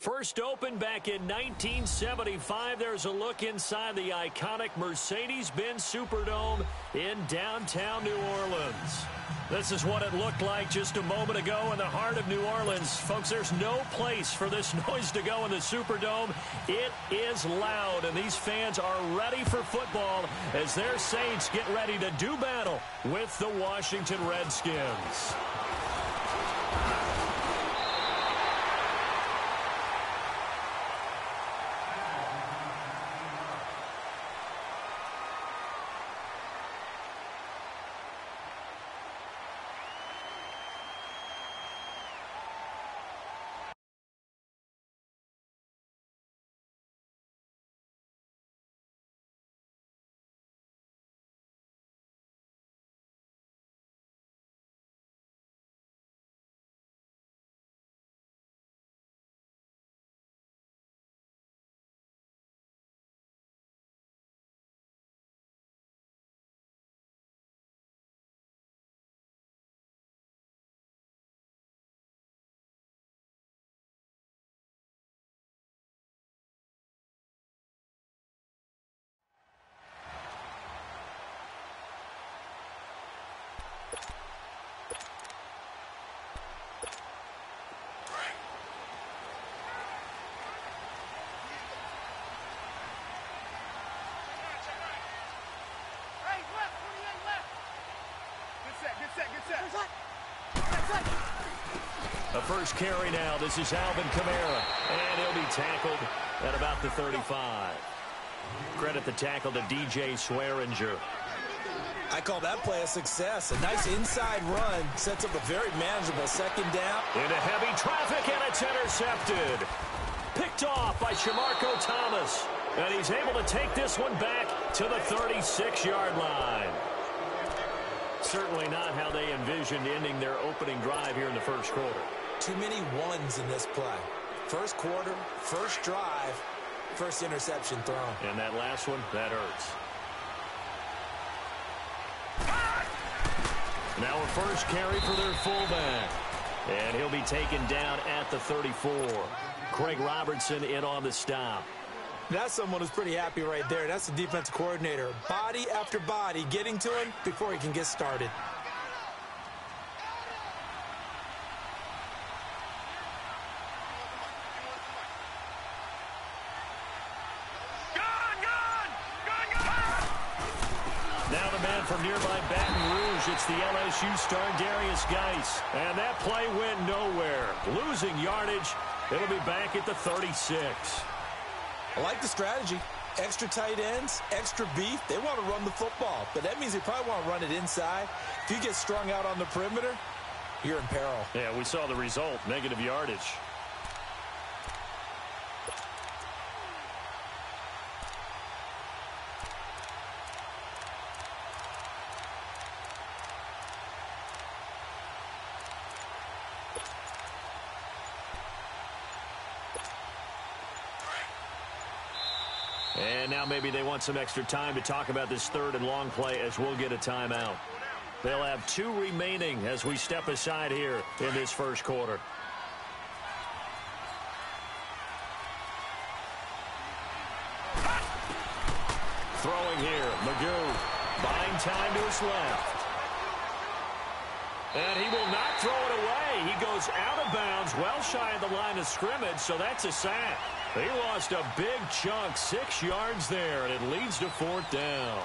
First opened back in 1975, there's a look inside the iconic Mercedes-Benz Superdome in downtown New Orleans. This is what it looked like just a moment ago in the heart of New Orleans. Folks, there's no place for this noise to go in the Superdome. It is loud, and these fans are ready for football as their Saints get ready to do battle with the Washington Redskins. The first carry now. This is Alvin Kamara, and he'll be tackled at about the 35. Credit the tackle to DJ Swearinger. I call that play a success. A nice inside run sets up a very manageable second down. Into heavy traffic, and it's intercepted. Picked off by Shamarko Thomas, and he's able to take this one back to the 36-yard line. Certainly not how they envisioned ending their opening drive here in the first quarter. Too many ones in this play. First quarter, first drive, first interception thrown. And that last one, that hurts. Now a first carry for their fullback. And he'll be taken down at the 34. Craig Robertson in on the stop. That's someone who's pretty happy right there. That's the defensive coordinator. Body after body getting to him before he can get started. Now the man from nearby Baton Rouge, it's the LSU star Darius Geis. And that play went nowhere. Losing yardage, it'll be back at the 36. I like the strategy. Extra tight ends, extra beef. They want to run the football, but that means they probably want to run it inside. If you get strung out on the perimeter, you're in peril. Yeah, we saw the result, negative yardage. And now maybe they want some extra time to talk about this third and long play as we'll get a timeout. They'll have 2 remaining as we step aside here in this first quarter. Throwing here, Magoo buying time to his left. And he will not throw it away. He goes out of bounds, well shy of the line of scrimmage, so that's a sack. He lost a big chunk, 6 yards there, and it leads to 4th down.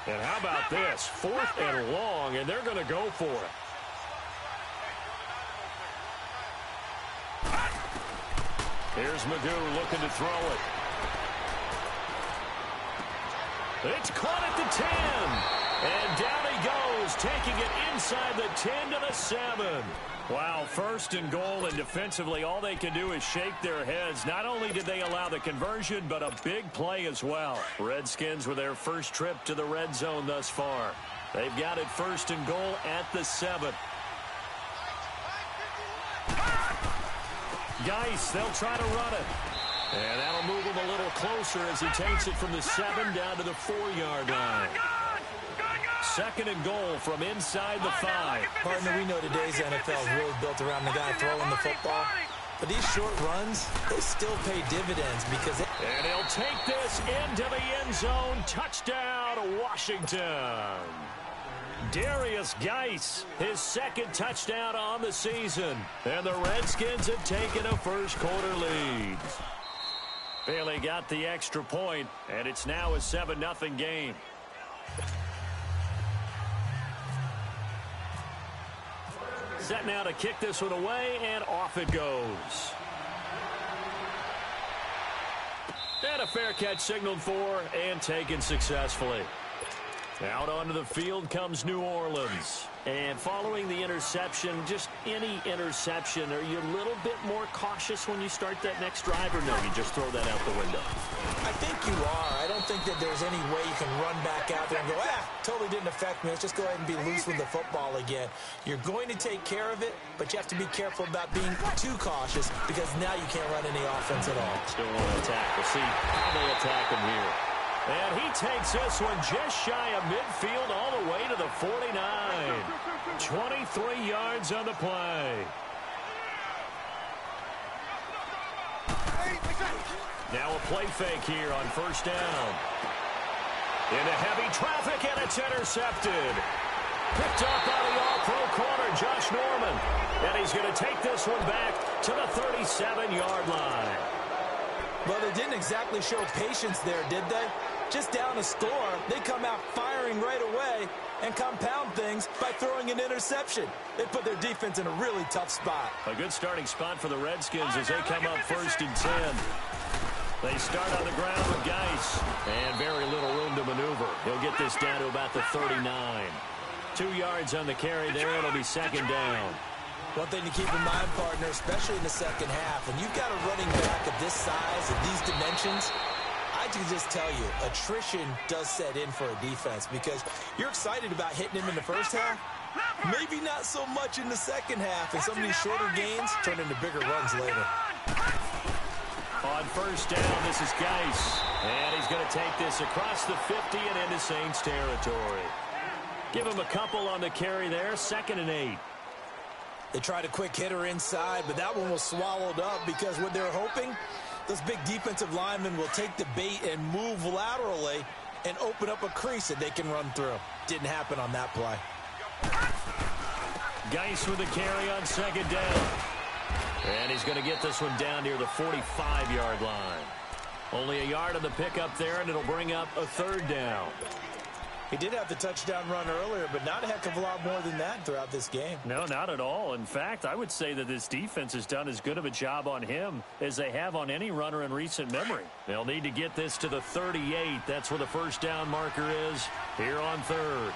And how about this? 4th and long, and they're going to go for it. Here's Magoo looking to throw it. It's caught at the 10. And down he goes, taking it inside the 10 to the 7. Wow, 1st and goal, and defensively all they can do is shake their heads. Not only did they allow the conversion, but a big play as well. Redskins with their first trip to the red zone thus far. They've got it 1st and goal at the 7. Geis, they'll try to run it. And that'll move him a little closer as he takes it from the 7 down to the 4-yard line. Second and goal from inside the 5. Partner, we know today's NFL is really built around the guy throwing the football. But these short runs, they still pay dividends because... And he'll take this into the end zone. Touchdown, Washington. Darius Geis, his second touchdown on the season. And the Redskins have taken a first-quarter lead. Bailey got the extra point, and it's now a 7-0 game. Set now to kick this one away, and off it goes. And a fair catch signaled for and taken successfully. Out onto the field comes New Orleans. And following the interception, just any interception, are you a little bit more cautious when you start that next drive, or no, you just throw that out the window? I think you are. I don't think that there's any way you can run back out there and go, totally didn't affect me. Let's just go ahead and be loose with the football again. You're going to take care of it, but you have to be careful about being too cautious because now you can't run any offense at all. Still want to attack. We'll see how they attack him here. And he takes this one just shy of midfield all the way to the 49. 23 yards on the play. Now a play fake here on first down. Into heavy traffic, and it's intercepted. Picked up by the all-pro corner, Josh Norman. And he's going to take this one back to the 37-yard line. Well, they didn't exactly show patience there, did they? Just down a score, they come out firing right away and compound things by throwing an interception. They put their defense in a really tough spot. A good starting spot for the Redskins as they come up first and 10. They start on the ground with Geis, and very little room to maneuver. He'll get this down to about the 39. 2 yards on the carry there. It'll be second down. One thing to keep in mind, partner, especially in the second half, when you've got a running back of this size and these dimensions, I can just tell you, attrition does set in for a defense because you're excited about hitting him in the first half. Maybe not so much in the second half, and some of these shorter gains turn into bigger runs later. On first down, this is Geis. And he's going to take this across the 50 and into Saints territory. Give him a couple on the carry there, 2nd and 8. They tried a quick hitter inside, but that one was swallowed up because what they're hoping, those big defensive linemen will take the bait and move laterally and open up a crease that they can run through. Didn't happen on that play. Geis with the carry on second down. And he's going to get this one down near the 45-yard line. Only a yard on the pickup there, and it'll bring up a third down. He did have the touchdown run earlier, but not a heck of a lot more than that throughout this game. No, not at all. In fact, I would say that this defense has done as good of a job on him as they have on any runner in recent memory. They'll need to get this to the 38. That's where the first down marker is here on third.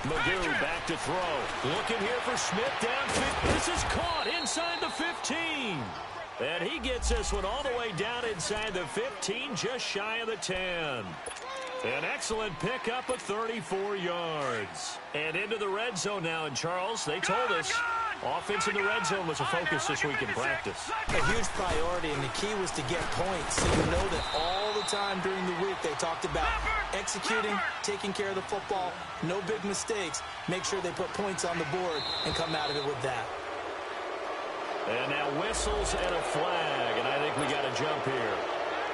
Magoo back to throw. Looking here for Smith downfield. This is caught inside the 15. And he gets this one all the way down inside the 15, just shy of the 10. An excellent pickup of 34 yards. And into the red zone now. And Charles, they told us offense in the red zone was a focus this week in practice. A huge priority, and the key was to get points. So you know that all the time during the week they talked about executing, taking care of the football, no big mistakes. Make sure they put points on the board and come out of it with that. And now whistles and a flag, and I think we got a jump here.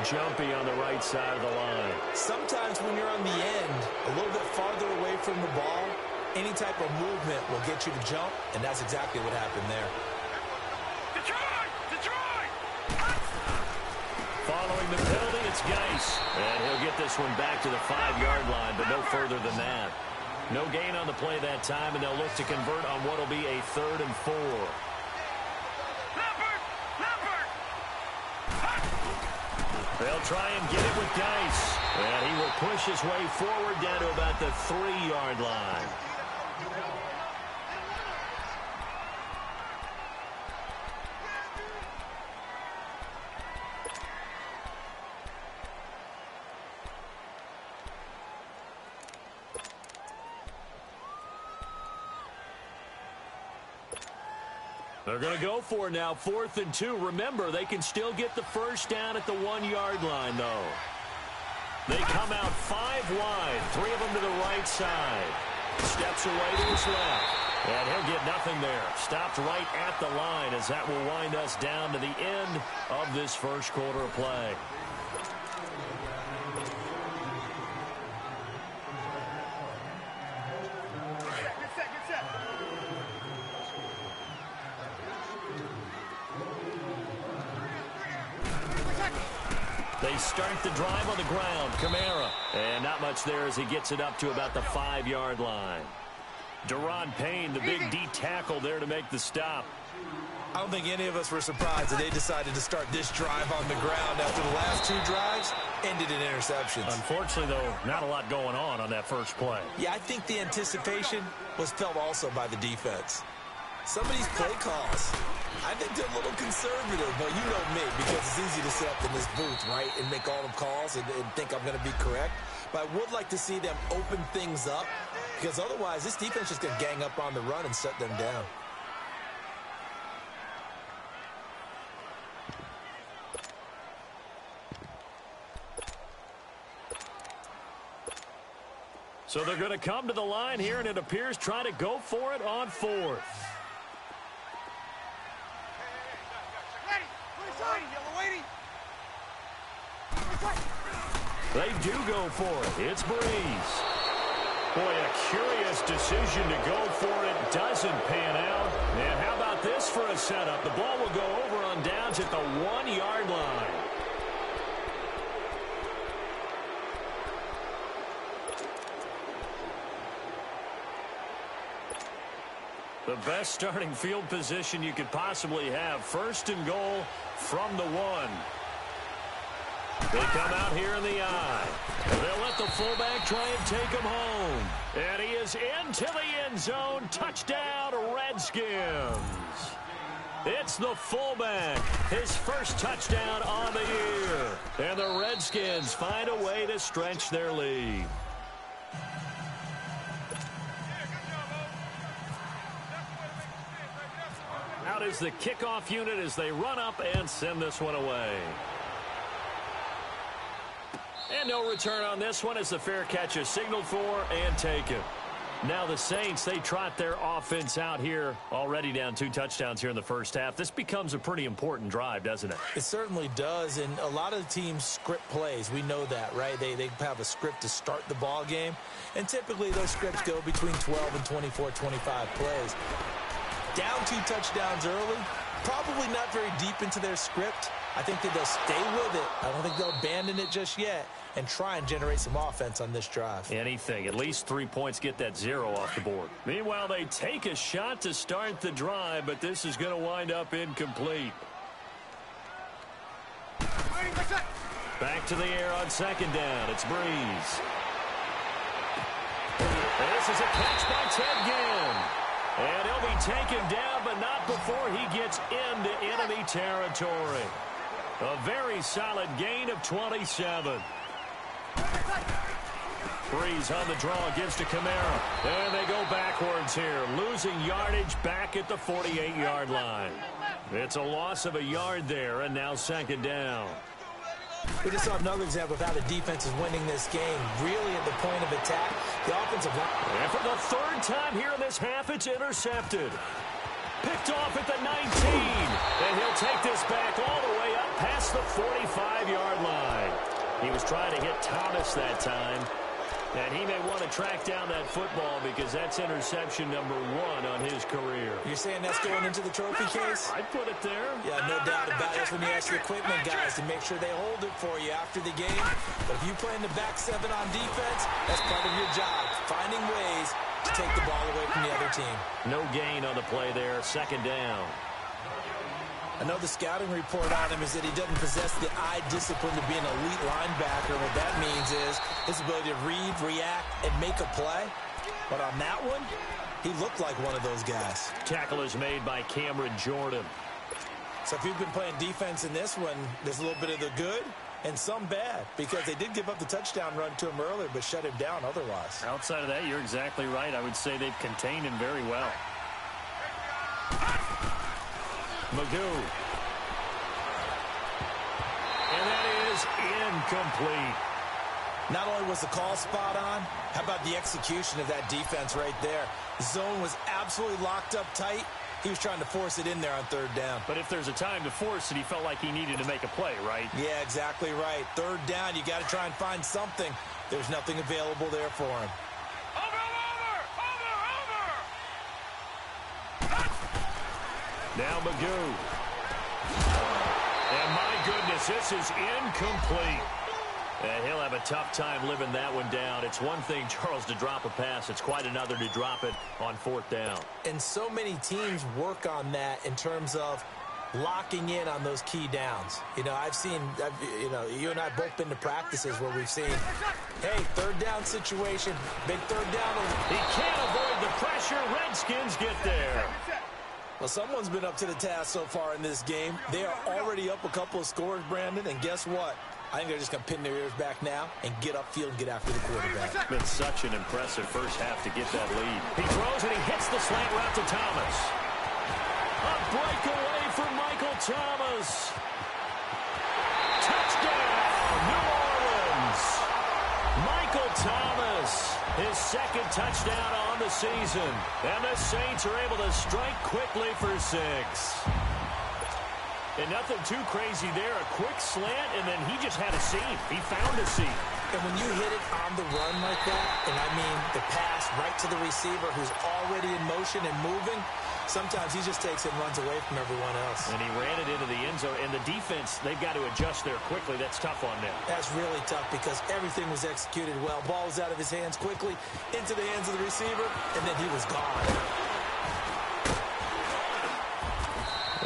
Jumpy on the right side of the line. Sometimes when you're on the end, a little bit farther away from the ball, any type of movement will get you to jump, and that's exactly what happened there. Detroit! Following the penalty, it's Geis. And he'll get this one back to the 5-yard line, but no further than that. No gain on the play that time, and they'll look to convert on what will be a 3rd and 4. They'll try and get it with Geis. And he will push his way forward down to about the 3-yard line. They're going to go for it now, 4th and 2. Remember, they can still get the first down at the 1-yard line, though. They come out 5 wide, 3 of them to the right side. Steps away to his left. And he'll get nothing there. Stopped right at the line as that will wind us down to the end of this first quarter of play. They start the drive on the ground. Kamara. And not much there as he gets it up to about the 5-yard line. Deron Payne, the big D tackle there to make the stop. I don't think any of us were surprised that they decided to start this drive on the ground after the last 2 drives ended in interceptions. Unfortunately, though, not a lot going on that first play. Yeah, I think the anticipation was felt also by the defense. Some of these play calls, I think they're a little conservative, but you know me, because it's easy to sit up in this booth, right, and make all the calls and think I'm going to be correct. But I would like to see them open things up, because otherwise this defense is going to gang up on the run and shut them down. So they're going to come to the line here, and it appears try to go for it on 4th. They do go for it. It's Breeze. Boy, a curious decision to go for it. Doesn't pan out. And how about this for a setup? The ball will go over on downs at the 1-yard line. The best starting field position you could possibly have. 1st and goal from the 1. They come out here in the eye. They'll let the fullback try and take him home. And he is into the end zone. Touchdown, Redskins. It's the fullback. His first touchdown on the year. And the Redskins find a way to stretch their lead. Out is the kickoff unit as they run up and send this one away. And no return on this one as the fair catch is signaled for and taken. Now the Saints, they trot their offense out here, already down 2 touchdowns here in the first half. This becomes a pretty important drive, doesn't it? It certainly does, and a lot of the teams script plays. We know that, right? They have a script to start the ball game, and typically those scripts go between 12 and 24, 25 plays. Down 2 touchdowns early, probably not very deep into their script. I think that they'll stay with it. I don't think they'll abandon it just yet and try and generate some offense on this drive. Anything. At least 3 points, get that 0 off the board. Meanwhile, they take a shot to start the drive, but this is going to wind up incomplete. Back to the air on 2nd down. It's Breeze. And this is a catch by Ted Ginn. And he'll be taken down, but not before he gets into enemy territory. A very solid gain of 27. Breeze on the draw, gives to Kamara. And they go backwards here, losing yardage back at the 48-yard line. It's a loss of a yard there, and now 2nd down. We just saw another example of how the defense is winning this game. Really at the point of attack, the offensive line. And for the 3rd time here in this half, it's intercepted. Picked off at the 19. And he'll take this back all the way up past the 45-yard line. He was trying to hit Thomas that time. And he may want to track down that football because that's interception number 1 on his career. You're saying that's going into the trophy case? I'd put it there. Yeah, no doubt about it. That's when you ask your equipment guys to make sure they hold it for you after the game. But if you play in the back 7 on defense, that's part of your job, finding ways to take the ball away from the other team. No gain on the play there. 2nd down. I know the scouting report on him is that he doesn't possess the eye discipline to be an elite linebacker. What that means is his ability to read, react, and make a play. But on that one, he looked like one of those guys. Tackle is made by Cameron Jordan. So if you've been playing defense in this one, there's a little bit of the good and some bad, because they did give up the touchdown run to him earlier, but shut him down otherwise. Outside of that, you're exactly right. I would say they've contained him very well. Magoo. And that is incomplete. Not only was the call spot on, how about the execution of that defense right there? The zone was absolutely locked up tight. He was trying to force it in there on third down. But if there's a time to force it, he felt like he needed to make a play, right? Yeah, exactly right. Third down, you got to try and find something. There's nothing available there for him. Now Magoo. And my goodness, this is incomplete. And he'll have a tough time living that one down. It's one thing, Charles, to drop a pass. It's quite another to drop it on fourth down. And so many teams work on that in terms of locking in on those key downs. You know, you and I both been to practices where we've seen, hey, third down situation, big third down. He can't avoid the pressure. Redskins get there. Well, someone's been up to the task so far in this game. They are already up a couple of scores, Brandon, and guess what? I think they're just going to pin their ears back now and get upfield and get after the quarterback. It's been such an impressive first half to get that lead. He throws and he hits the slant route to Thomas. A breakaway for Michael Thomas. Touchdown, New Orleans. Michael Thomas, his second touchdown on the season. And the Saints are able to strike quickly for 6. And nothing too crazy there. A quick slant, and then he just had a seam. He found a seam. And when you hit it on the run like that, and I mean the pass right to the receiver who's already in motion and moving, sometimes he just takes it and runs away from everyone else. And he ran it into the end zone. And the defense, they've got to adjust there quickly. That's tough on them. That's really tough because everything was executed well. Ball was out of his hands quickly, into the hands of the receiver, and then he was gone.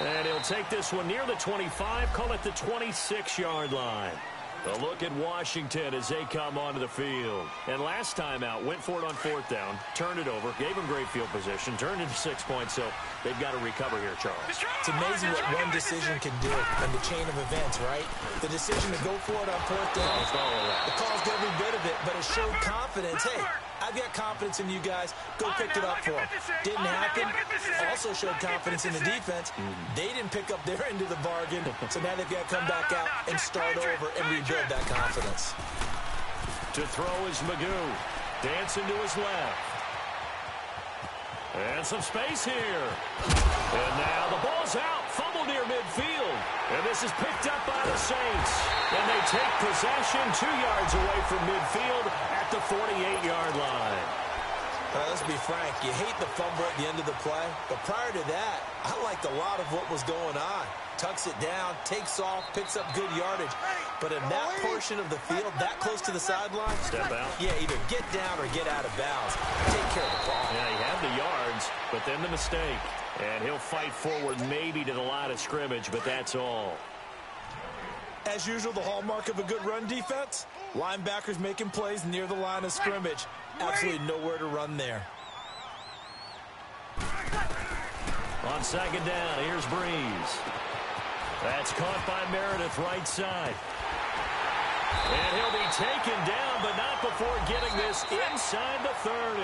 And he'll take this one near the 25, call it the 26-yard line. A look at Washington as they come onto the field. And last time out, went for it on fourth down, turned it over, gave him great field position, turned into 6 points, so they've got to recover here, Charles. It's amazing what one decision can do in the chain of events, right? The decision to go for it on fourth down, it caused every bit of it, but it showed confidence. Hey, I've got confidence in you guys. Go pick it up for them. Didn't happen. Also showed confidence in the defense. They didn't pick up their end of the bargain, so now they've got to come back out and start over and rebuild that confidence. To throw is Magoo. Dancing to his left. And some space here. And now the ball's out. Fumble near midfield. And this is picked up by the Saints. And they take possession 2 yards away from midfield at the 48-yard line. Let's be frank. You hate the fumble at the end of the play. But prior to that, I liked a lot of what was going on. Tucks it down, takes off, picks up good yardage. But in that portion of the field, that close to the sideline, step out. Yeah, either get down or get out of bounds. Take care of the ball. Yeah, he had the yards, but then the mistake. And he'll fight forward maybe to the line of scrimmage, but that's all. As usual, the hallmark of a good run defense, linebackers making plays near the line of scrimmage. Absolutely nowhere to run there. On second down, here's Breeze. That's caught by Meredith right side. And he'll be taken down, but not before getting this inside the 30.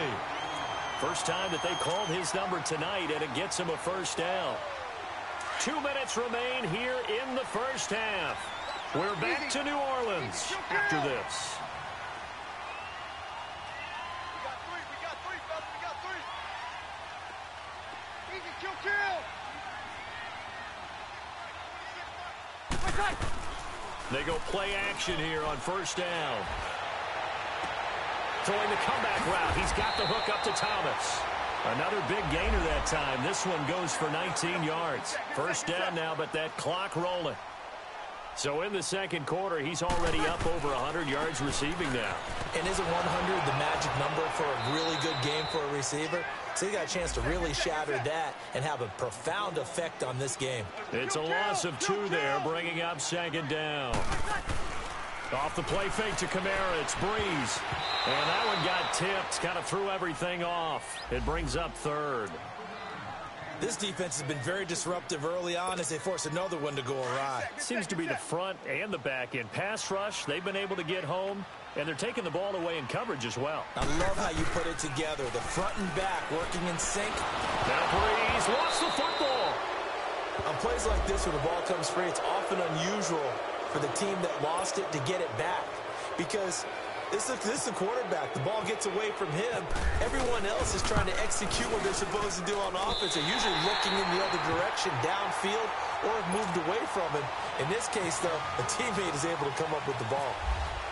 First time that they called his number tonight, and it gets him a first down. 2 minutes remain here in the first half. We're back to New Orleans after this. They go play action here on first down. Throwing the comeback route. He's got the hook up to Thomas. Another big gainer that time. This one goes for 19 yards. First down now, but that clock rolling. So in the second quarter, he's already up over 100 yards receiving now. And isn't 100 the magic number for a really good game for a receiver? So he got a chance to really shatter that and have a profound effect on this game. It's a loss of 2 there, bringing up second down. Off the play fake to Kamara, it's Breeze. And that one got tipped, kind of threw everything off. It brings up third. This defense has been very disruptive early on as they force another one to go awry. Seems to be the front and the back end. Pass rush, they've been able to get home, and they're taking the ball away in coverage as well. I love how you put it together. The front and back working in sync. Now Breeze lost the football. On plays like this where the ball comes free, it's often unusual for the team that lost it to get it back. Because This is a quarterback. The ball gets away from him. Everyone else is trying to execute what they're supposed to do on offense. They're usually looking in the other direction, downfield, or have moved away from him. In this case, though, a teammate is able to come up with the ball.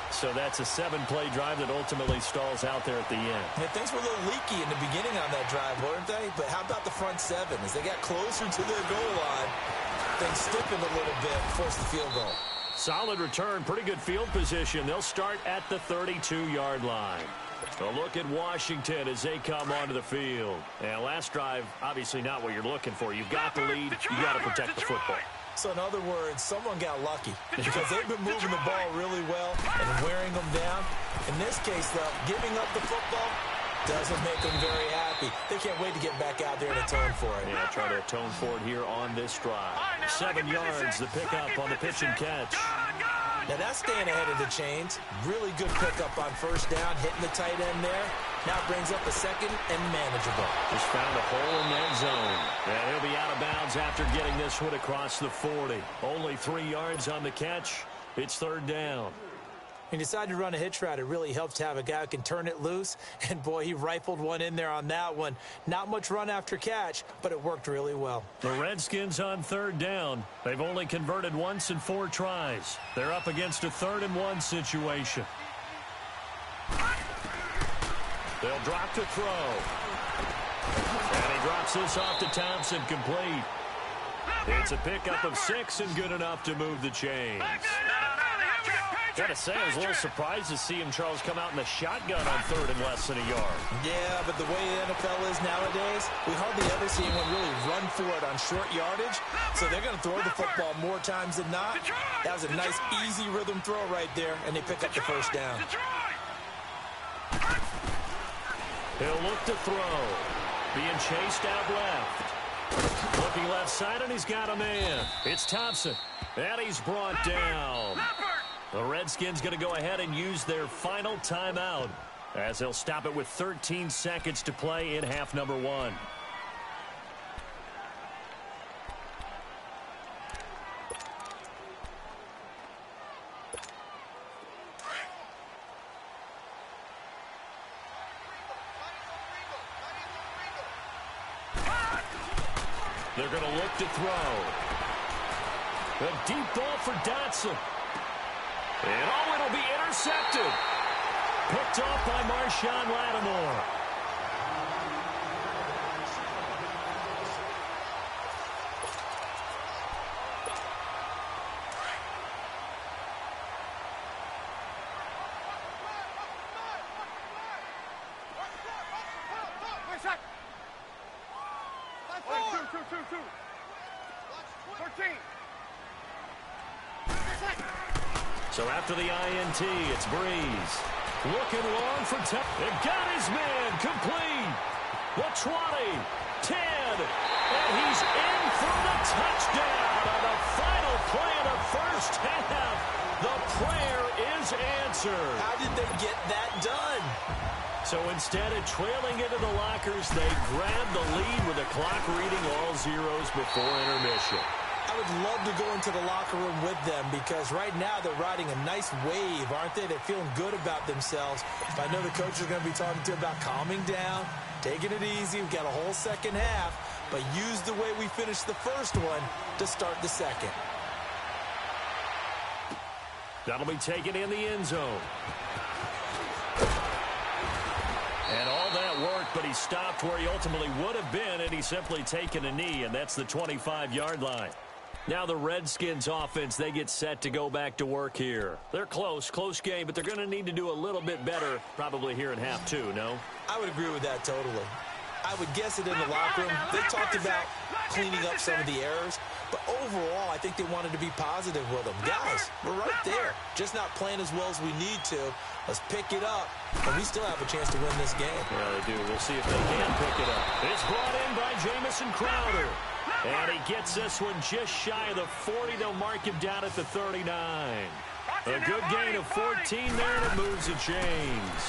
So that's a 7-play drive that ultimately stalls out there at the end. Yeah, things were a little leaky in the beginning on that drive, weren't they? But how about the front seven? As they got closer to their goal line, things stiffened a little bit, forced the field goal. Solid return, pretty good field position. They'll start at the 32-yard line. A look at Washington as they come onto the field. And last drive, obviously not what you're looking for. You've got the lead. You've got to protect the football. So in other words, someone got lucky because they've been moving the ball really well and wearing them down. In this case, though, giving up the football doesn't make them very happy. They can't wait to get back out there and atone for it. Yeah, try to atone for it here on this drive. 7 yards, the pickup on the pitch and catch. Now that's staying ahead of the chains. Really good pickup on first down, hitting the tight end there. Now brings up a second and manageable. Just found a hole in that zone. And he'll be out of bounds after getting this one across the 40. Only 3 yards on the catch. It's third down. He decided to run a hitch route. It really helps to have a guy who can turn it loose. And, boy, he rifled one in there on that one. Not much run after catch, but it worked really well. The Redskins on third down. They've only converted once in 4 tries. They're up against a 3rd-and-1 situation. They'll drop to throw. And he drops this off to Thompson, complete. It's a pickup of 6 and good enough to move the chains. Gotta say, I was a little surprised to see him, Charles, come out in the shotgun on 3rd and less than a yard. Yeah, but the way the NFL is nowadays, we hardly ever see anyone really run for it on short yardage. So they're going to throw the football more times than not. That was a nice, easy rhythm throw right there, and they pick up the first down. He'll look to throw. Being chased out left. Looking left side, and he's got a man. It's Thompson. And he's brought down. The Redskins going to go ahead and use their final timeout as they'll stop it with 13 seconds to play in half number 1. They're going to look to throw. A deep ball for Dotson. And, it'll be intercepted. Picked off by Marshawn Lattimore. So after the INT, it's Breeze. Looking long for 10. They got his man complete. The 20, 10, and he's in for the touchdown on the final play of the first half. The prayer is answered. How did they get that done? So instead of trailing into the lockers, they grabbed the lead with the clock reading all zeros before intermission. I would love to go into the locker room with them because right now they're riding a nice wave, aren't they? They're feeling good about themselves. I know the coach is going to be talking to them about calming down, taking it easy. We've got a whole second half, but use the way we finished the first one to start the second. That'll be taken in the end zone. And all that worked, but he stopped where he ultimately would have been, and he's simply taken a knee, and that's the 25-yard line. Now the Redskins offense, they get set to go back to work here. They're close game, but they're going to need to do a little bit better probably here in half 2, no? I would agree with that totally. I would guess it in the locker room. They talked about cleaning up some of the errors, but overall I think they wanted to be positive with them. Guys, we're right there. Just not playing as well as we need to. Let's pick it up, and we still have a chance to win this game. Yeah, they do. We'll see if they can pick it up. It's brought in by Jamison Crowder. And he gets this one just shy of the 40. They'll mark him down at the 39. A good gain of 14 there, and it moves the chains.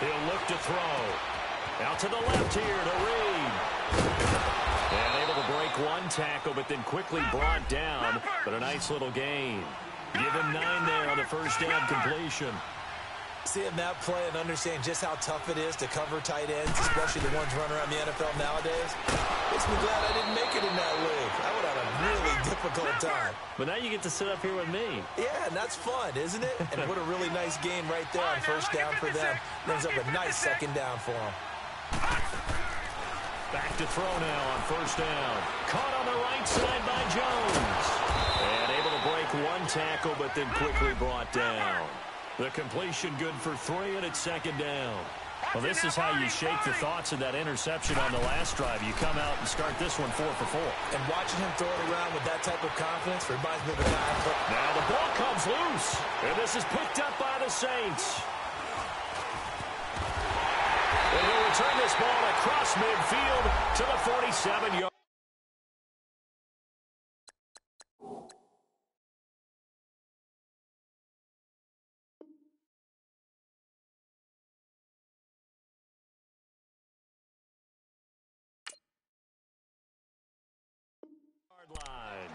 He'll look to throw. Out to the left here to Reed. And able to break one tackle, but then quickly brought down. But a nice little gain. Give him 9 there on the first down completion. Seeing that play and understanding just how tough it is to cover tight ends, especially the ones running around the NFL nowadays, makes me glad I didn't make it in that league. I would have a really difficult time. But now you get to sit up here with me. Yeah, and that's fun, isn't it? And what a really nice game right there on first down for them. Brings up a nice second down for them. Back to throw now on first down. Caught on the right side by Jones. And able to break one tackle, but then quickly brought down. The completion good for 3, and it's second down. Well, this is how you shake the thoughts of that interception on the last drive. You come out and start this one 4 for 4. And watching him throw it around with that type of confidence reminds me of a guy. Now the ball comes loose, and this is picked up by the Saints. And he'll return this ball across midfield to the 47-yard. Line.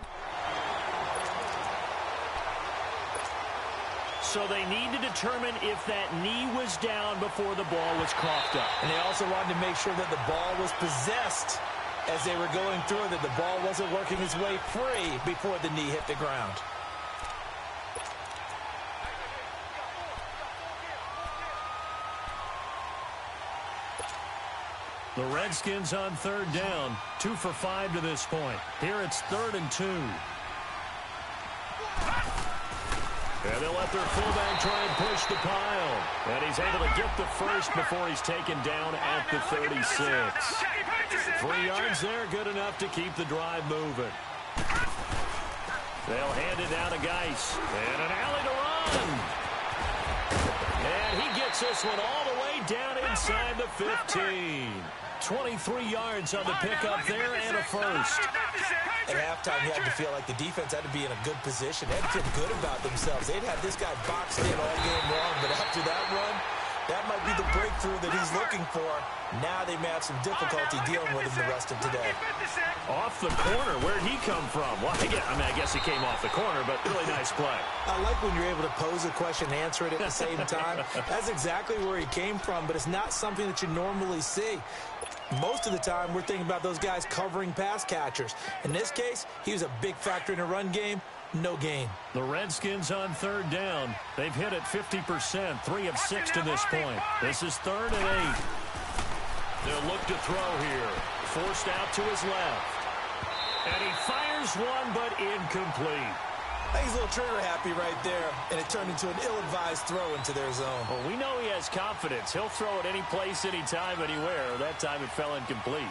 So they need to determine if that knee was down before the ball was coughed up. And they also wanted to make sure that the ball was possessed as they were going through, that the ball wasn't working its way free before the knee hit the ground. The Redskins on third down, 2 for 5 to this point. Here it's 3rd and 2. And they'll let their fullback try and push the pile. And he's able to get the first before he's taken down at the 36. 3 yards there, good enough to keep the drive moving. They'll hand it down to Geis. And an alley to run. And he gets this one all the way down inside the 15. 23 yards on the pickup there and a first. At halftime, you had to feel like the defense had to be in a good position. They had to feel good about themselves. They'd had this guy boxed in all game long, but after that run, that might be the breakthrough that he's looking for. Now they may have some difficulty dealing with him the rest of today. Off the corner, where'd he come from? Well, I guess he came off the corner, but really nice play. I like when you're able to pose a question and answer it at the same time. That's exactly where he came from, but it's not something that you normally see. Most of the time, we're thinking about those guys covering pass catchers. In this case, he was a big factor in the run game. No gain. The Redskins on third down. They've hit it 50%, 3 of 6 to this point. This is 3rd and 8. They'll look to throw here. Forced out to his left. And he fires one, but incomplete. He's a little trigger happy right there, and it turned into an ill-advised throw into their zone. Well, we know he has confidence. He'll throw it any place, anytime, anywhere. That time it fell incomplete.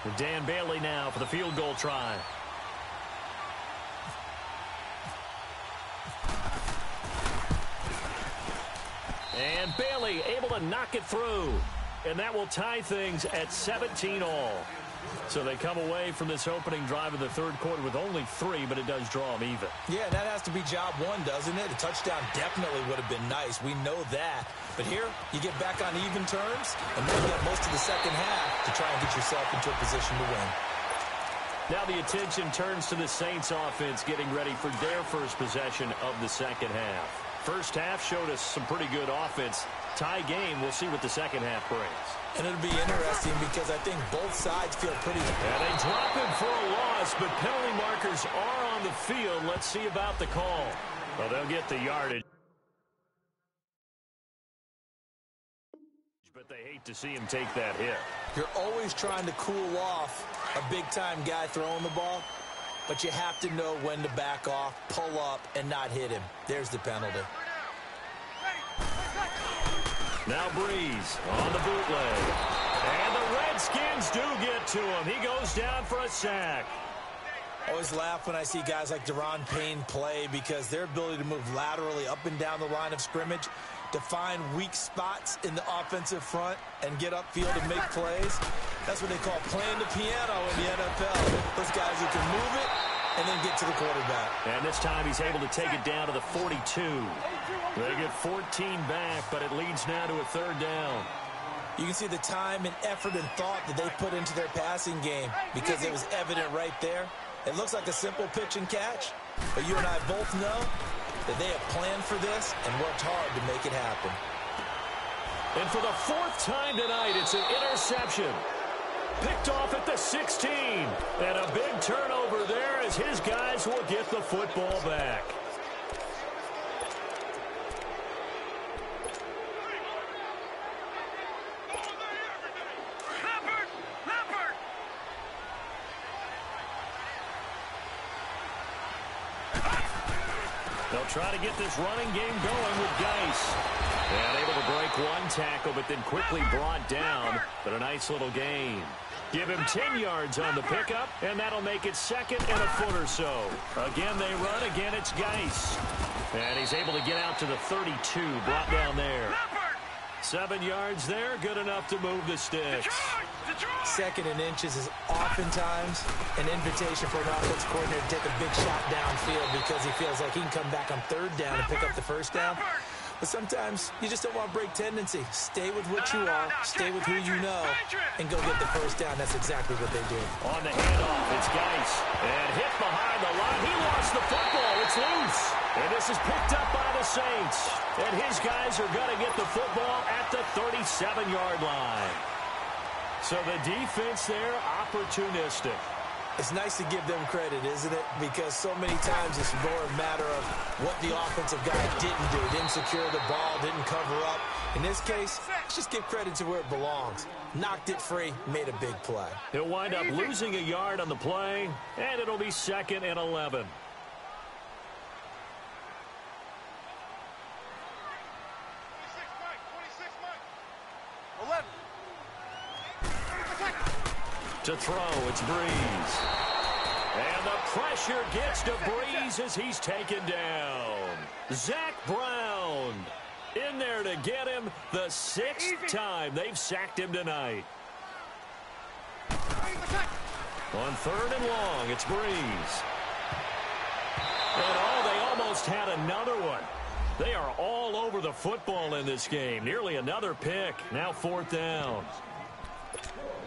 With Dan Bailey now for the field goal try. And Bailey able to knock it through. And that will tie things at 17 all. So they come away from this opening drive of the third quarter with only 3, but it does draw them even. Yeah, that has to be job 1, doesn't it? A touchdown definitely would have been nice. We know that. But here, you get back on even terms, and then you get most of the second half to try and get yourself into a position to win. Now the attention turns to the Saints offense getting ready for their first possession of the second half. First half showed us some pretty good offense. Tie game, we'll see what the second half brings. And it'll be interesting because I think both sides feel pretty... And they drop him for a loss, but penalty markers are on the field. Let's see about the call. Well, they'll get the yardage. But they hate to see him take that hit. You're always trying to cool off a big-time guy throwing the ball, but you have to know when to back off, pull up, and not hit him. There's the penalty. Now Breeze on the bootleg. And the Redskins do get to him. He goes down for a sack. Always laugh when I see guys like Deron Payne play because their ability to move laterally up and down the line of scrimmage, to find weak spots in the offensive front and get upfield and make plays. That's what they call playing the piano in the NFL. Those guys who can move it and then get to the quarterback. And this time he's able to take it down to the 42. They get 14 back, but it leads now to a third down. You can see the time and effort and thought that they put into their passing game because it was evident right there. It looks like a simple pitch and catch, but you and I both know that they have planned for this and worked hard to make it happen. And for the 4th time tonight, it's an interception. Picked off at the 16. And a big turnover there as his guys will get the football back. They'll try to get this running game going with Geis. And able to break one tackle, but then quickly brought down. But a nice little gain. Give him 10 yards on the pickup, and that'll make it 2nd and a foot or so. Again, they run. Again, it's Geis. And he's able to get out to the 32, brought down there. 7 yards there, good enough to move the sticks. 2nd and inches is oftentimes an invitation for an offense coordinator to take a big shot downfield because he feels like he can come back on 3rd down and pick up the 1st down. But sometimes you just don't want to break tendency. Stay with what you are, stay with who you know, and go get the 1st down. That's exactly what they do. On the handoff, it's Geis. And hit behind the line. He lost the football. It's loose. And this is picked up by the Saints. And his guys are going to get the football at the 37-yard line. So the defense there, opportunistic. It's nice to give them credit, isn't it? Because so many times it's more a matter of what the offensive guy didn't do. Didn't secure the ball, didn't cover up. In this case, let's just give credit to where it belongs. Knocked it free, made a big play. He'll wind up losing a yard on the play, and it'll be 2nd and 11. To throw, it's Breeze. And the pressure gets to Breeze as he's taken down. Zach Brown in there to get him the 6th time they've sacked him tonight. On 3rd and long, it's Breeze. And they almost had another one. They are all over the football in this game. Nearly another pick. Now 4th down.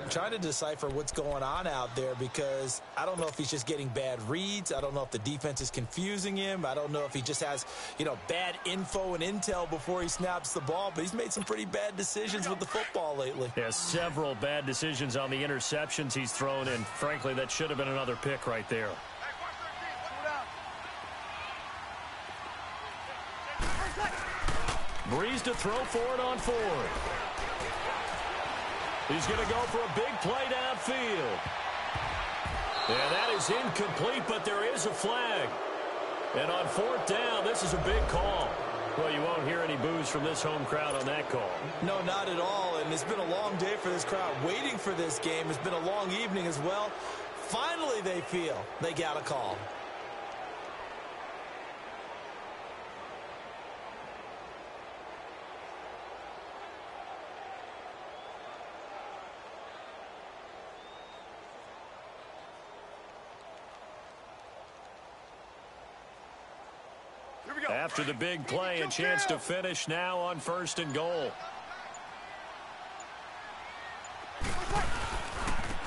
I'm trying to decipher what's going on out there because I don't know if he's just getting bad reads. I don't know if the defense is confusing him. I don't know if he just has, bad info and intel before he snaps the ball. But he's made some pretty bad decisions with the football lately. Yeah, several bad decisions on the interceptions he's thrown in. Frankly, that should have been another pick right there. Breeze to throw for it on 4th. He's going to go for a big play downfield. And that is incomplete, but there is a flag. And on 4th down, this is a big call. Well, you won't hear any boos from this home crowd on that call. No, not at all. And it's been a long day for this crowd waiting for this game. It's been a long evening as well. Finally, they feel they got a call. After the big play, a chance to finish now on 1st and goal.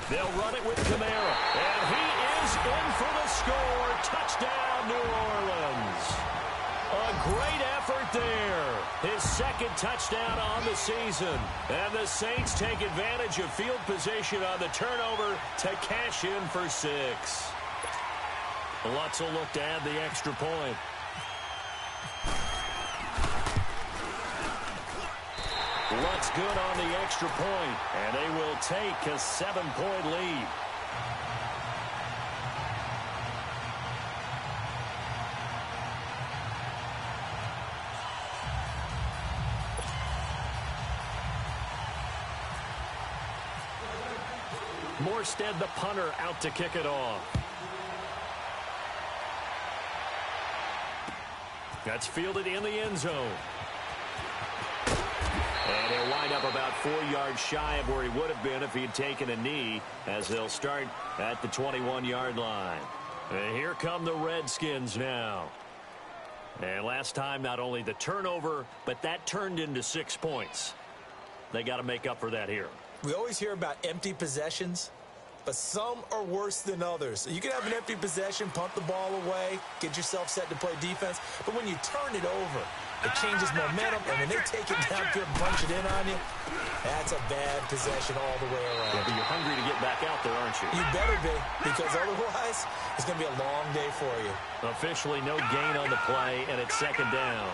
They'll run it with Kamara. And he is in for the score. Touchdown, New Orleans. A great effort there. His 2nd touchdown on the season. And the Saints take advantage of field position on the turnover to cash in for 6. Lutz will look to add the extra point. Lutz good on the extra point, and they will take a 7-point lead. Morstead, the punter, out to kick it off. That's fielded in the end zone. And he'll wind up about 4 yards shy of where he would have been if he had taken a knee, as they'll start at the 21-yard line. And here come the Redskins now. And last time, not only the turnover, but that turned into 6 points. They got to make up for that here. We always hear about empty possessions. but some are worse than others. You can have an empty possession, punt the ball away, get yourself set to play defense, but when you turn it over, it changes momentum, and when they take it downfield and punch it in on you, that's a bad possession all the way around. Yeah, but you're hungry to get back out there, aren't you? You better be, because otherwise, it's going to be a long day for you. Officially no gain on the play, and it's second down.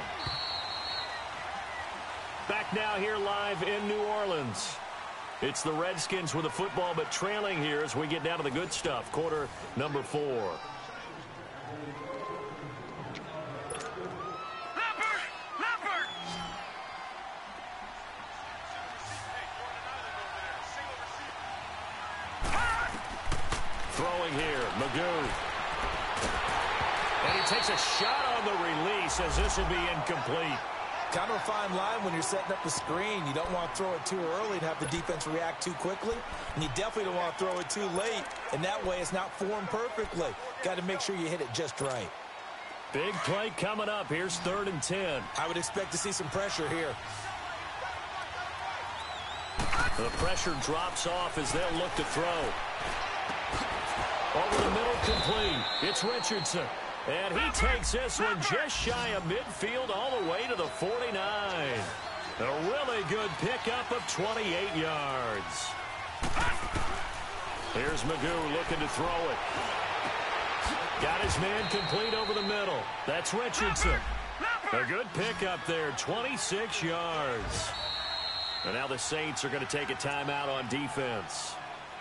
Back now here live in New Orleans. It's the Redskins with the football, but trailing here as we get down to the good stuff. Quarter number 4. Throwing here, Magoo. And he takes a shot on the release as this will be incomplete. Kind of a fine line when you're setting up the screen. You don't want to throw it too early and have the defense react too quickly. And you definitely don't want to throw it too late. And that way it's not formed perfectly. Got to make sure you hit it just right. Big play coming up. Here's 3rd and 10. I would expect to see some pressure here. The pressure drops off as they'll look to throw. Over the middle, complete. It's Richardson. And he takes this one just shy of midfield all the way to the 49. A really good pickup of 28 yards. Here's Magoo looking to throw it. Got his man complete over the middle. That's Richardson. A good pickup there, 26 yards. And now the Saints are going to take a timeout on defense.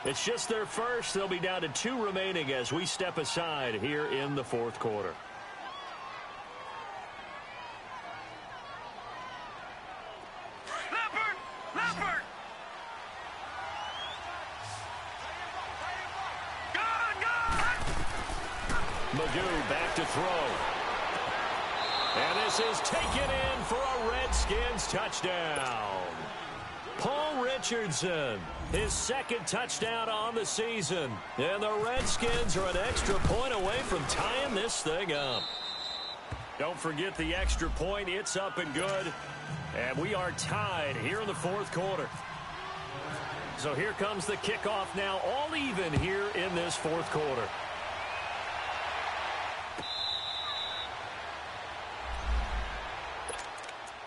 It's just their first. They'll be down to 2 remaining as we step aside here in the 4th quarter. Leopard! Magoo back to throw. And this is taken in for a Redskins touchdown. Paul Richardson, his 2nd touchdown on the season. And the Redskins are an extra point away from tying this thing up. Don't forget the extra point. It's up and good. And we are tied here in the 4th quarter. So here comes the kickoff now, all even here in this 4th quarter.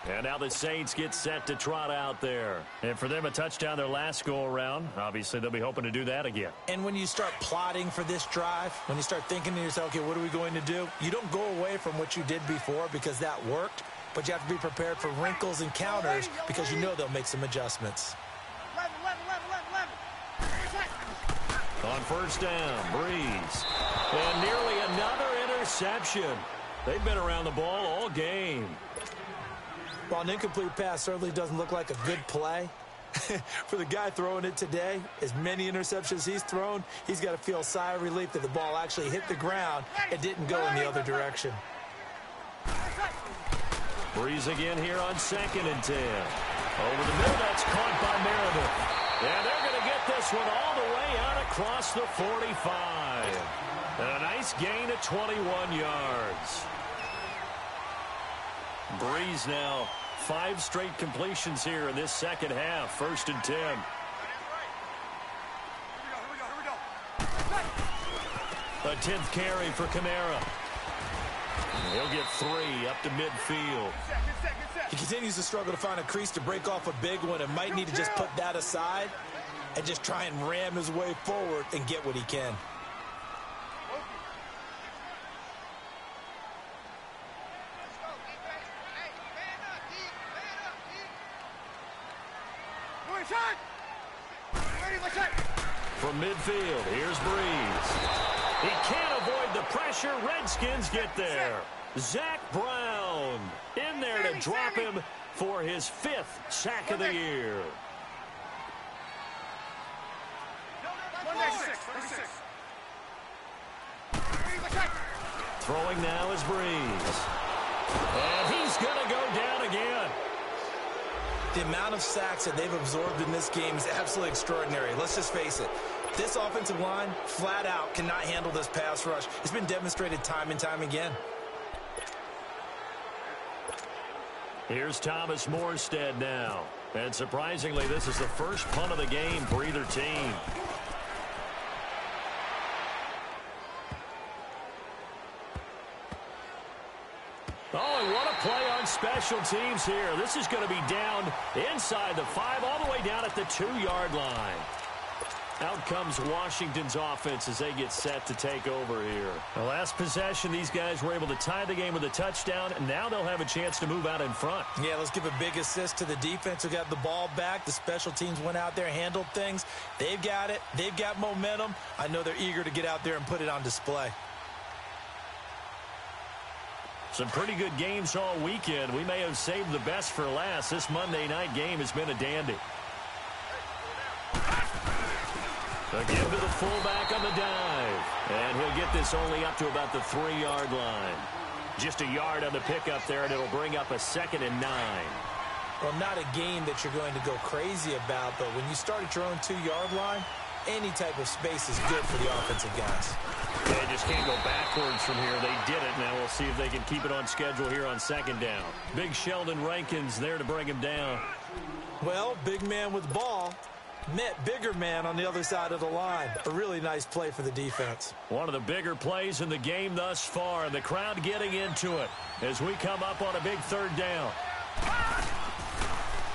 And now the Saints get set to trot out there. And for them, a touchdown their last go-around. Obviously, they'll be hoping to do that again. And when you start plotting for this drive, when you start thinking to yourself, okay, what are we going to do? You don't go away from what you did before because that worked, but you have to be prepared for wrinkles and counters because you know they'll make some adjustments. On 1st down, Breeze. And nearly another interception. They've been around the ball all game. While an incomplete pass certainly doesn't look like a good play, for the guy throwing it today, as many interceptions he's thrown, he's got to feel a sigh of relief that the ball actually hit the ground and didn't go in the other direction. Breeze again here on 2nd and 10. Over the middle, that's caught by Meredith. And they're going to get this one all the way out across the 45. And a nice gain of 21 yards. Breeze now 5 straight completions here in this 2nd half. 1st and 10. A 10th carry for Kamara. He'll get 3 up to midfield. He continues to struggle to find a crease to break off a big one and might need to just put that aside and just try and ram his way forward and get what he can. From midfield, here's Breeze. He can't avoid the pressure. Redskins get there. Zach Brown in there to drop him for his 5th sack of the year. Throwing now is Breeze. And he's going to go down again. The amount of sacks that they've absorbed in this game is absolutely extraordinary. Let's just face it. This offensive line, flat out, cannot handle this pass rush. It's been demonstrated time and time again. Here's Thomas Morstead now. And surprisingly, this is the first punt of the game for either team. Oh, and what a play on special teams here. This is going to be down inside the 5, all the way down at the 2-yard line. Out comes Washington's offense as they get set to take over here. The last possession, these guys were able to tie the game with a touchdown, and now they'll have a chance to move out in front. Yeah, let's give a big assist to the defense who got the ball back. The special teams went out there, handled things. They've got it. They've got momentum. I know they're eager to get out there and put it on display. Some pretty good games all weekend. We may have saved the best for last. This Monday night game has been a dandy. Again to the fullback on the dive. And he'll get this only up to about the 3-yard line. Just a yard on the pickup there, and it'll bring up a 2nd and 9. Well, not a game that you're going to go crazy about, but when you start at your own 2-yard line, any type of space is good for the offensive guys. They just can't go backwards from here. They did it. Now we'll see if they can keep it on schedule here on 2nd down. Big Sheldon Rankins there to bring him down. Well, big man with the ball met bigger man on the other side of the line. A really nice play for the defense. One of the bigger plays in the game thus far, and the crowd getting into it as we come up on a big 3rd down.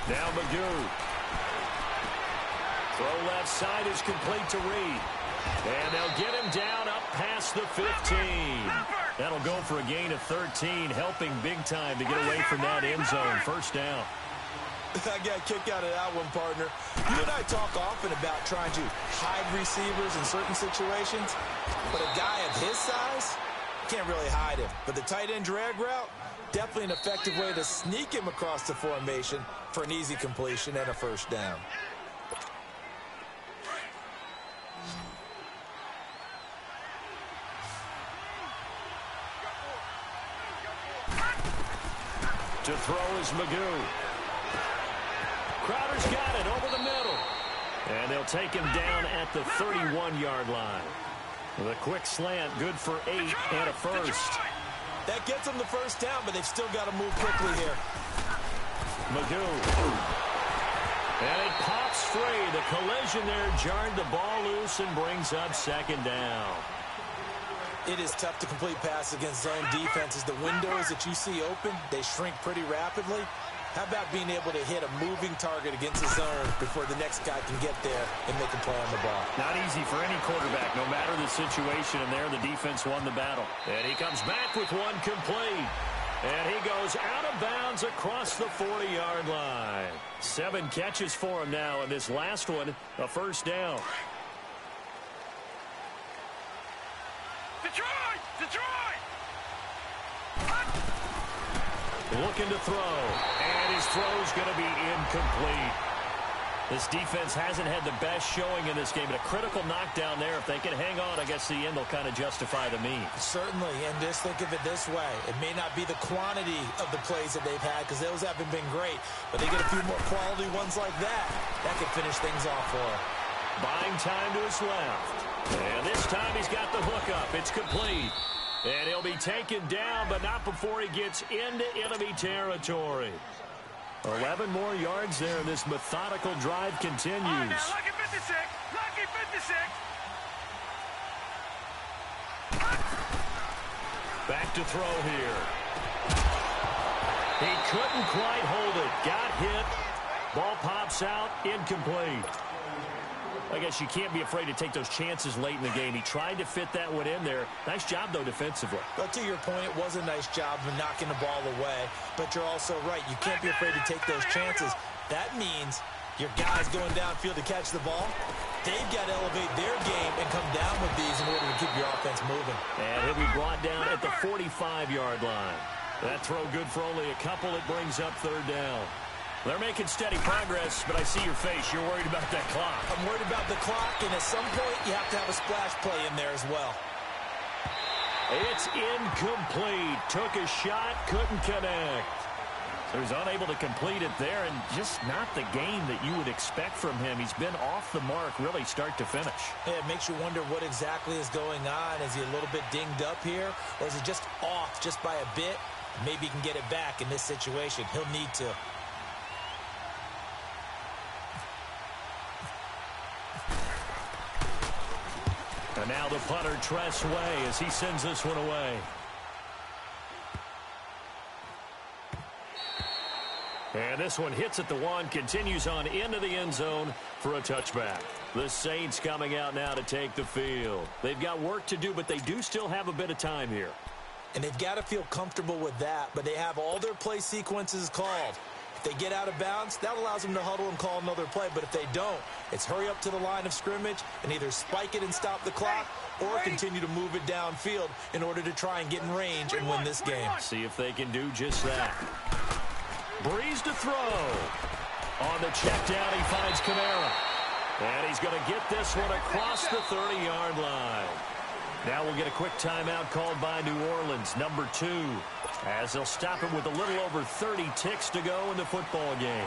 Now Magoo. Throw left side is complete to Reed. And they'll get him down up past the 15. That'll go for a gain of 13, helping big time to get away from that end zone. 1st down. I got a kick out of that one, partner. You and I talk often about trying to hide receivers in certain situations, but a guy of his size can't really hide him. But the tight end drag route, definitely an effective way to sneak him across the formation for an easy completion and a 1st down. To throw is Magoo. Crowder's got it over the middle. And they'll take him down at the 31-yard line. With a quick slant, good for 8 and a 1st. That gets them the 1st down, but they've still got to move quickly here. Magoo. And it pops free. The collision there jarred the ball loose and brings up 2nd down. It is tough to complete passes against zone defenses. The windows that you see open, they shrink pretty rapidly. How about being able to hit a moving target against a zone before the next guy can get there and make a play on the ball? Not easy for any quarterback, no matter the situation. And there, the defense won the battle. And he comes back with one complete. And he goes out of bounds across the 40-yard line. 7 catches for him now, and this last one, a 1st down. Detroit! Looking to throw, and his throw's going to be incomplete. This defense hasn't had the best showing in this game, but a critical knockdown there. If they can hang on, I guess the end will kind of justify the means. Certainly, and just think of it this way. It may not be the quantity of the plays that they've had, because those haven't been great, but they get a few more quality ones like that. That could finish things off for them. Buying time to his left. And this time he's got the hook up. It's complete. And he'll be taken down, but not before he gets into enemy territory. 11 more yards there, and this methodical drive continues. All right, now, lucky 56. Lucky 56. Back to throw here. He couldn't quite hold it. Got hit. Ball pops out. Incomplete. I guess you can't be afraid to take those chances late in the game. He tried to fit that one in there. Nice job, though, defensively. Well, to your point, it was a nice job of knocking the ball away. But you're also right. You can't be afraid to take those chances. That means your guys going downfield to catch the ball, they've got to elevate their game and come down with these in order to keep your offense moving. And he'll be brought down at the 45-yard line. That throw good for only a couple. It brings up 3rd down. They're making steady progress, but I see your face. You're worried about that clock. I'm worried about the clock, and at some point, you have to have a splash play in there as well. It's incomplete. Took a shot, couldn't connect. So he's unable to complete it there, and just not the game that you would expect from him. He's been off the mark, really, start to finish. Yeah, it makes you wonder what exactly is going on. Is he a little bit dinged up here, or is he just off just by a bit? Maybe he can get it back in this situation. He'll need to. And now the punter, Tress Way, as he sends this one away. And this one hits at the one, continues on into the end zone for a touchback. The Saints coming out now to take the field. They've got work to do, but they do still have a bit of time here. And they've got to feel comfortable with that, but they have all their play sequences called. If they get out of bounds, that allows them to huddle and call another play, but if they don't, it's hurry up to the line of scrimmage and either spike it and stop the clock or continue to move it downfield in order to try and get in range and win this game. See if they can do just that. Breeze to throw. On the check down, he finds Kamara. And he's going to get this one across the 30-yard line. Now we'll get a quick timeout called by New Orleans, number 2, as they'll stop it with a little over 30 ticks to go in the football game.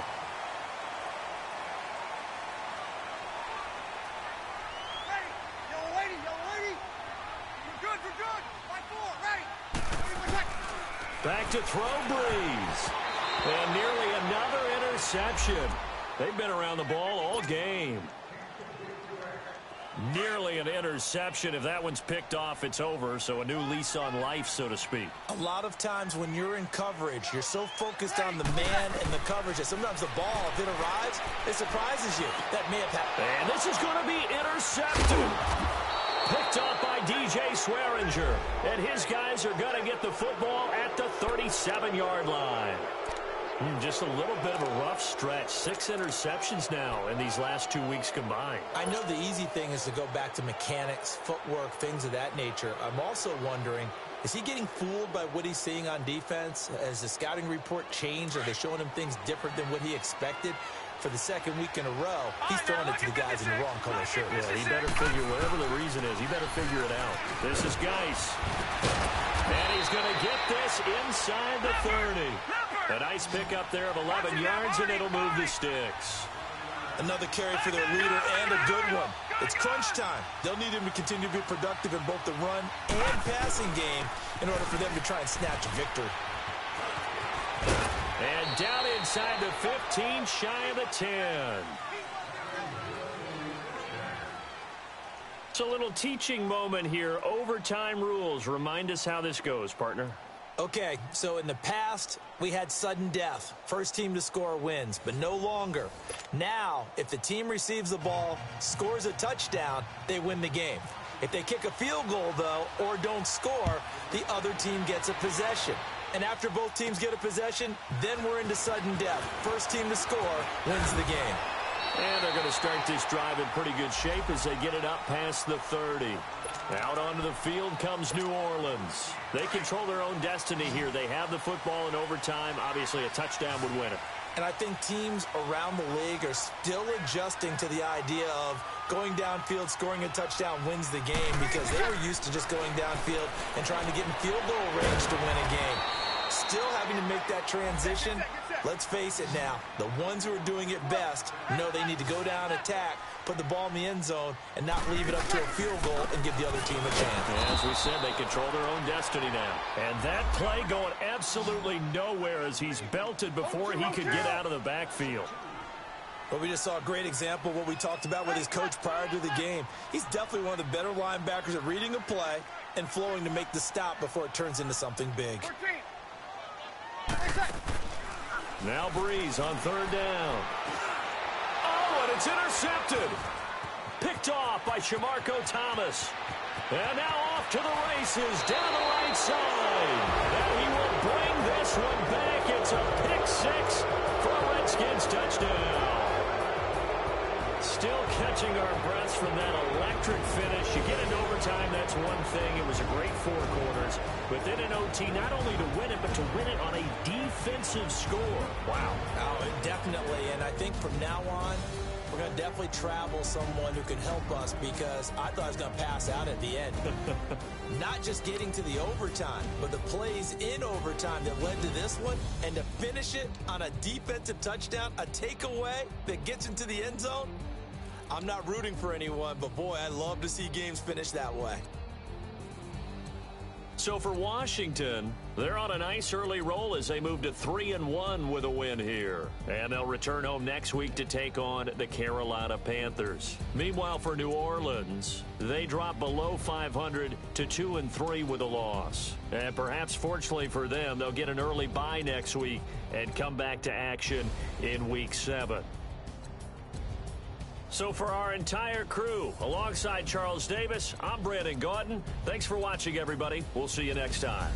Back to throw, Breeze. And nearly another interception. They've been around the ball all game. Nearly an interception. If that one's picked off, it's over. So a new lease on life, so to speak. A lot of times when you're in coverage, you're so focused on the man and the coverage that sometimes the ball, if it arrives, it surprises you. That may have happened. And this is going to be intercepted. Picked off by DJ Swearinger. And his guys are going to get the football at the 37-yard line. Just a little bit of a rough stretch. 6 interceptions now in these last 2 weeks combined. I know the easy thing is to go back to mechanics, footwork, things of that nature. I'm also wondering, is he getting fooled by what he's seeing on defense? Has the scouting report changed? Are they showing him things different than what he expected? For the second week in a row, he's throwing it to the guys in the wrong color shirt. Yeah, he better figure, whatever the reason is, he better figure it out. This is Geis. And he's going to get this inside the 30. A nice pickup there of 11 yards, and it'll move the sticks. Another carry for their leader, and a good one. It's crunch time. They'll need him to continue to be productive in both the run and passing game in order for them to try and snatch a victory. And down inside the 15, shy of the 10. It's a little teaching moment here. Overtime rules. Remind us how this goes, partner. Okay, so in the past, we had sudden death. First team to score wins, but no longer. Now, if the team receives the ball, scores a touchdown, they win the game. If they kick a field goal, though, or don't score, the other team gets a possession. And after both teams get a possession, then we're into sudden death. First team to score wins the game. And they're going to start this drive in pretty good shape as they get it up past the 30. Out onto the field comes New Orleans. They control their own destiny here. They have the football in overtime. Obviously, a touchdown would win it. And I think teams around the league are still adjusting to the idea of going downfield, scoring a touchdown wins the game, because they were used to just going downfield and trying to get in field goal range to win a game. Still having to make that transition. Let's face it now, the ones who are doing it best know they need to go down, attack, put the ball in the end zone, and not leave it up to a field goal and give the other team a chance. And as we said, they control their own destiny now. And that play going absolutely nowhere as he's belted before he could get out of the backfield. But we just saw a great example of what we talked about with his coach prior to the game. He's definitely one of the better linebackers at reading a play and flowing to make the stop before it turns into something big. Now Breeze on third down. Oh, and it's intercepted. Picked off by Shamarko Thomas. And now off to the races down the right side. And he will bring this one back. It's a pick six for a Redskins touchdown. Still catching our breaths from that electric finish. You get into overtime, that's one thing. It was a great 4 quarters. But then in OT, not only to win it, but to win it on a defensive score. Wow. Oh, definitely. And I think from now on, we're going to definitely travel someone who can help us, because I thought I was going to pass out at the end. Not just getting to the overtime, but the plays in overtime that led to this one, and to finish it on a defensive touchdown, a takeaway that gets into the end zone. I'm not rooting for anyone, but boy, I love to see games finish that way. So for Washington, they're on a nice early roll as they move to 3-1 with a win here. And they'll return home next week to take on the Carolina Panthers. Meanwhile, for New Orleans, they drop below 500 to 2-3 with a loss. And perhaps fortunately for them, they'll get an early bye next week and come back to action in Week 7. So for our entire crew, alongside Charles Davis, I'm Brandon Gaudin. Thanks for watching, everybody. We'll see you next time.